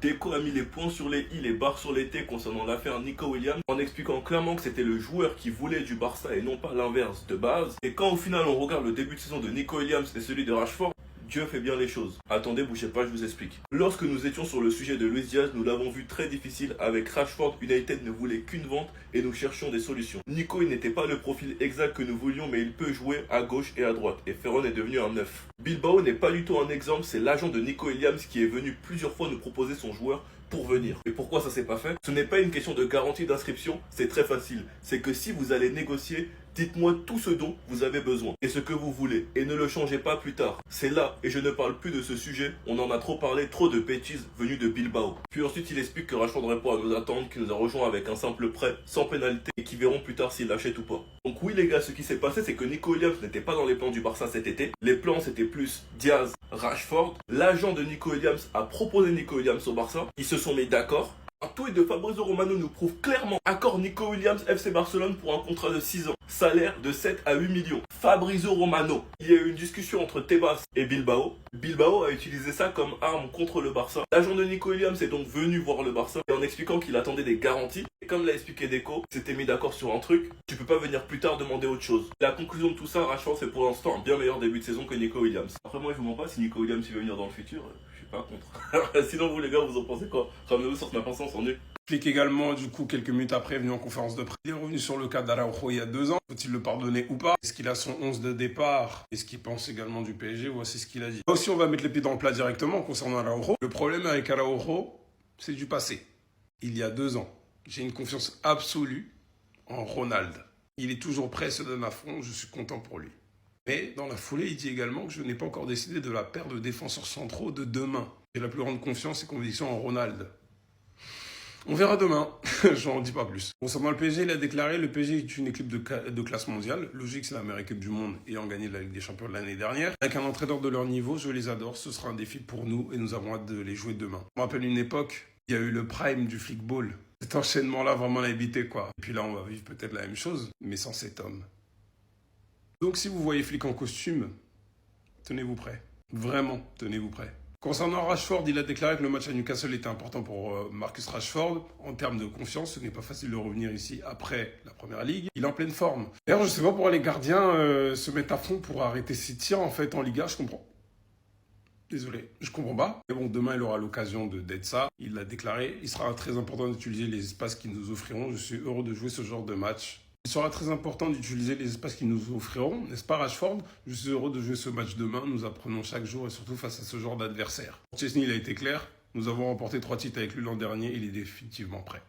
Deco a mis les points sur les i, les barres sur les t concernant l'affaire Nico Williams en expliquant clairement que c'était le joueur qui voulait du Barça et non pas l'inverse de base. Et quand au final on regarde le début de saison de Nico Williams et celui de Rashford, Dieu fait bien les choses. Attendez, bougez pas, je vous explique. Lorsque nous étions sur le sujet de Luis Diaz, nous l'avons vu très difficile avec Rashford. United ne voulait qu'une vente et nous cherchions des solutions. Nico, il n'était pas le profil exact que nous voulions, mais il peut jouer à gauche et à droite. Et Ferron est devenu un neuf. Bilbao n'est pas du tout un exemple, c'est l'agent de Nico Williams qui est venu plusieurs fois nous proposer son joueur pour venir. Et pourquoi ça s'est pas fait? Ce n'est pas une question de garantie d'inscription, c'est très facile. C'est que si vous allez négocier, dites-moi tout ce dont vous avez besoin et ce que vous voulez et ne le changez pas plus tard. C'est là, et je ne parle plus de ce sujet, on en a trop parlé, trop de bêtises venues de Bilbao. Puis ensuite il explique que Rashford répond à nos attentes, qu'il nous a rejoint avec un simple prêt, sans pénalité et qui verront plus tard s'il l'achète ou pas. Donc oui les gars, ce qui s'est passé c'est que Nico Williams n'était pas dans les plans du Barça cet été. Les plans c'était plus Diaz, Rashford. L'agent de Nico Williams a proposé Nico Williams au Barça. Ils se sont mis d'accord. Un tweet de Fabrizio Romano nous prouve clairement accord Nico Williams FC Barcelone pour un contrat de 6 ans. Salaire de 7 à 8 millions. Fabrizio Romano. Il y a eu une discussion entre Tebas et Bilbao. Bilbao a utilisé ça comme arme contre le Barça. L'agent de Nico Williams est donc venu voir le Barça en expliquant qu'il attendait des garanties. Et comme l'a expliqué Deco, s'était mis d'accord sur un truc. Tu peux pas venir plus tard demander autre chose. La conclusion de tout ça, Rashford fait pour l'instant un bien meilleur début de saison que Nico Williams. Après moi je vous mens pas, si Nico Williams veut venir dans le futur, je suis pas contre. Sinon vous les gars, vous en pensez quoi? Ramenez-vous sur Snap Instant, on est. Explique également, du coup, quelques minutes après, venu en conférence de presse. Il est revenu sur le cas d'Araujo il y a 2 ans. Faut-il le pardonner ou pas? Est-ce qu'il a son 11 de départ? Est-ce qu'il pense également du PSG? Voici ce qu'il a dit. Là aussi, on va mettre les pieds dans le plat directement concernant Araujo. Le problème avec Araujo, c'est du passé. Il y a 2 ans, j'ai une confiance absolue en Ronald. Il est toujours prêt, se donne à fond, je suis content pour lui. Mais dans la foulée, il dit également que je n'ai pas encore décidé de la paire de défenseurs centraux de demain. J'ai la plus grande confiance et conviction en Ronald. On verra demain, j'en dis pas plus. Concernant le PSG, il a déclaré le PSG est une équipe de classe mondiale. Logique, c'est la meilleure équipe du monde ayant gagné la Ligue des Champions de l'année dernière. Avec un entraîneur de leur niveau, je les adore. Ce sera un défi pour nous et nous avons hâte de les jouer demain. Je me rappelle une époque, il y a eu le prime du flickball. Cet enchaînement-là vraiment l'a évité quoi. Et puis là, on va vivre peut-être la même chose, mais sans cet homme. Donc si vous voyez Flick en costume, tenez-vous prêts. Vraiment, tenez-vous prêts. Concernant Rashford, il a déclaré que le match à Newcastle était important pour Marcus Rashford. En termes de confiance, ce n'est pas facile de revenir ici après la Première Ligue. Il est en pleine forme. D'ailleurs, je ne sais pas pourquoi les gardiens se mettent à fond pour arrêter ses tirs en fait en Liga, je comprends. Désolé, je comprends pas. Mais bon, demain, il aura l'occasion d'être ça. Il l'a déclaré. Il sera très important d'utiliser les espaces qu'ils nous offriront. Je suis heureux de jouer ce genre de match. Il sera très important d'utiliser les espaces qu'ils nous offriront, n'est-ce pas Rashford? Je suis heureux de jouer ce match demain, nous apprenons chaque jour et surtout face à ce genre d'adversaire. Chesney, il a été clair, nous avons remporté 3 titres avec lui l'an dernier, il est définitivement prêt.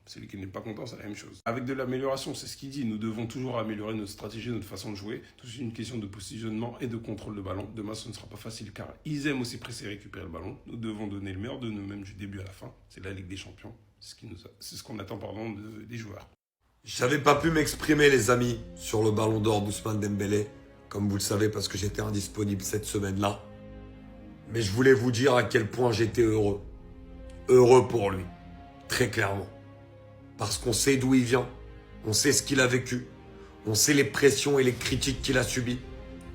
Celui qui n'est pas content, c'est la même chose. Avec de l'amélioration, c'est ce qu'il dit, nous devons toujours améliorer notre stratégie, notre façon de jouer. C'est une question de positionnement et de contrôle de ballon. Demain, ce ne sera pas facile car ils aiment aussi presser et récupérer le ballon. Nous devons donner le meilleur de nous-mêmes du début à la fin. C'est la Ligue des Champions, c'est ce qu'on attend des joueurs. J'avais pas pu m'exprimer, les amis, sur le ballon d'or d'Ousmane Dembélé, comme vous le savez, parce que j'étais indisponible cette semaine-là. Mais je voulais vous dire à quel point j'étais heureux. Heureux pour lui, très clairement. Parce qu'on sait d'où il vient, on sait ce qu'il a vécu, on sait les pressions et les critiques qu'il a subies.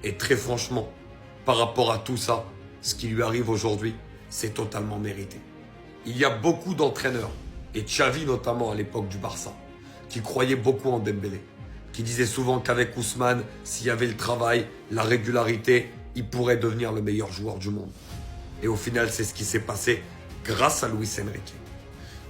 Et très franchement, par rapport à tout ça, ce qui lui arrive aujourd'hui, c'est totalement mérité. Il y a beaucoup d'entraîneurs, et Xavi notamment à l'époque du Barça, qui croyait beaucoup en Dembélé, qui disait souvent qu'avec Ousmane, s'il y avait le travail, la régularité, il pourrait devenir le meilleur joueur du monde. Et au final, c'est ce qui s'est passé grâce à Luis Enrique,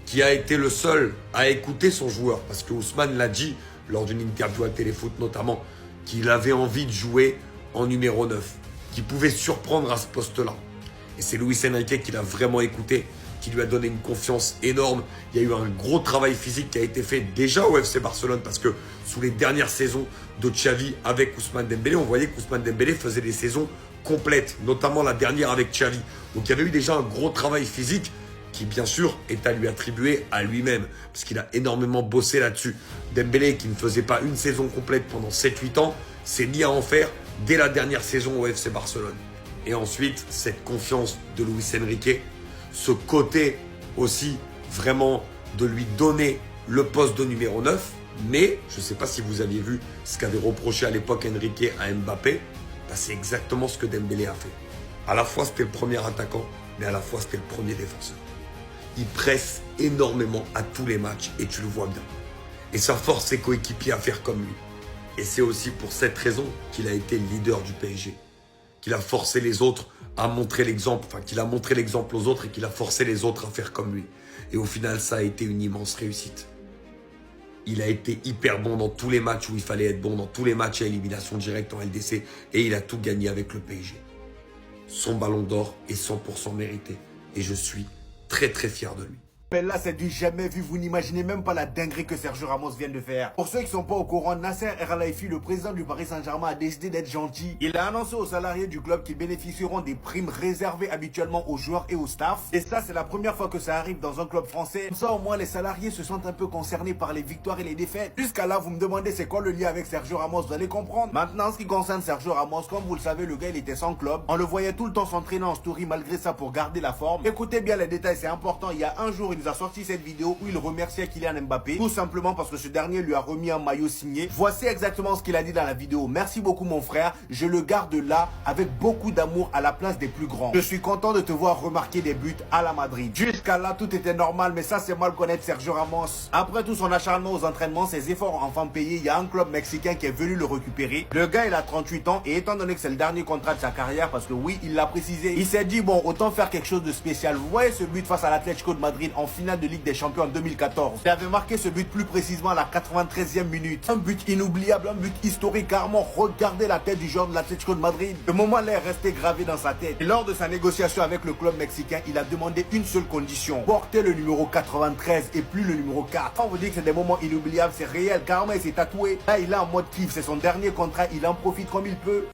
qui a été le seul à écouter son joueur, parce que Ousmane l'a dit lors d'une interview à Téléfoot notamment, qu'il avait envie de jouer en numéro 9, qu'il pouvait surprendre à ce poste-là. Et c'est Luis Enrique qui l'a vraiment écouté, qui lui a donné une confiance énorme. Il y a eu un gros travail physique qui a été fait déjà au FC Barcelone parce que sous les dernières saisons de Xavi avec Ousmane Dembélé, on voyait qu'Ousmane Dembélé faisait des saisons complètes, notamment la dernière avec Xavi. Donc il y avait eu déjà un gros travail physique qui bien sûr est à lui attribuer à lui-même parce qu'il a énormément bossé là-dessus. Dembélé qui ne faisait pas une saison complète pendant 7-8 ans s'est mis à en faire dès la dernière saison au FC Barcelone. Et ensuite, cette confiance de Luis Enrique, ce côté aussi vraiment de lui donner le poste de numéro 9. Mais je ne sais pas si vous aviez vu ce qu'avait reproché à l'époque Enrique à Mbappé. Ben, c'est exactement ce que Dembélé a fait. À la fois, c'était le premier attaquant, mais à la fois, c'était le premier défenseur. il presse énormément à tous les matchs et tu le vois bien. Et ça force ses coéquipiers à faire comme lui. Et c'est aussi pour cette raison qu'il a été le leader du PSG. Qu'il a forcé les autres à montrer l'exemple, enfin qu'il a montré l'exemple aux autres et qu'il a forcé les autres à faire comme lui. Et au final, ça a été une immense réussite. Il a été hyper bon dans tous les matchs où il fallait être bon, dans tous les matchs à élimination directe en LDC, et il a tout gagné avec le PSG. Son ballon d'or est 100% mérité, et je suis très très fier de lui. Mais là, c'est du jamais vu. Vous n'imaginez même pas la dinguerie que Sergio Ramos vient de faire. Pour ceux qui sont pas au courant, Nasser El-Khelaifi, le président du Paris Saint-Germain, a décidé d'être gentil. Il a annoncé aux salariés du club qu'ils bénéficieront des primes réservées habituellement aux joueurs et au staff. Et ça, c'est la première fois que ça arrive dans un club français. Comme ça, au moins, les salariés se sentent un peu concernés par les victoires et les défaites. Jusqu'à là, vous me demandez c'est quoi le lien avec Sergio Ramos. Vous allez comprendre. Maintenant, en ce qui concerne Sergio Ramos, comme vous le savez, le gars, il était sans club. On le voyait tout le temps s'entraîner en story malgré ça pour garder la forme. Écoutez bien les détails, c'est important. Il y a un jour, il nous a sorti cette vidéo où il remerciait Kylian Mbappé, tout simplement parce que ce dernier lui a remis un maillot signé. Voici exactement ce qu'il a dit dans la vidéo. Merci beaucoup mon frère, je le garde là avec beaucoup d'amour à la place des plus grands. Je suis content de te voir remarquer des buts à la Madrid. Jusqu'à là, tout était normal, mais ça c'est mal connaître Sergio Ramos. Après tout son acharnement aux entraînements, ses efforts enfin payés, il y a un club mexicain qui est venu le récupérer. Le gars il a 38 ans et étant donné que c'est le dernier contrat de sa carrière, parce que oui, il l'a précisé, il s'est dit bon, autant faire quelque chose de spécial. Vous voyez ce but face à l'Atlético de Madrid en finale de Ligue des Champions en 2014. Il avait marqué ce but plus précisément à la 93e minute. Un but inoubliable, un but historique, carrément. Regardez la tête du joueur de l'Atlético de Madrid. Le moment-là est resté gravé dans sa tête. Et lors de sa négociation avec le club mexicain, il a demandé une seule condition. Porter le numéro 93 et plus le numéro 4. Quand on vous dit que c'est des moments inoubliables, c'est réel. Carrément, il s'est tatoué. Là, il est en mode kiff. C'est son dernier contrat. Il en profite comme il peut.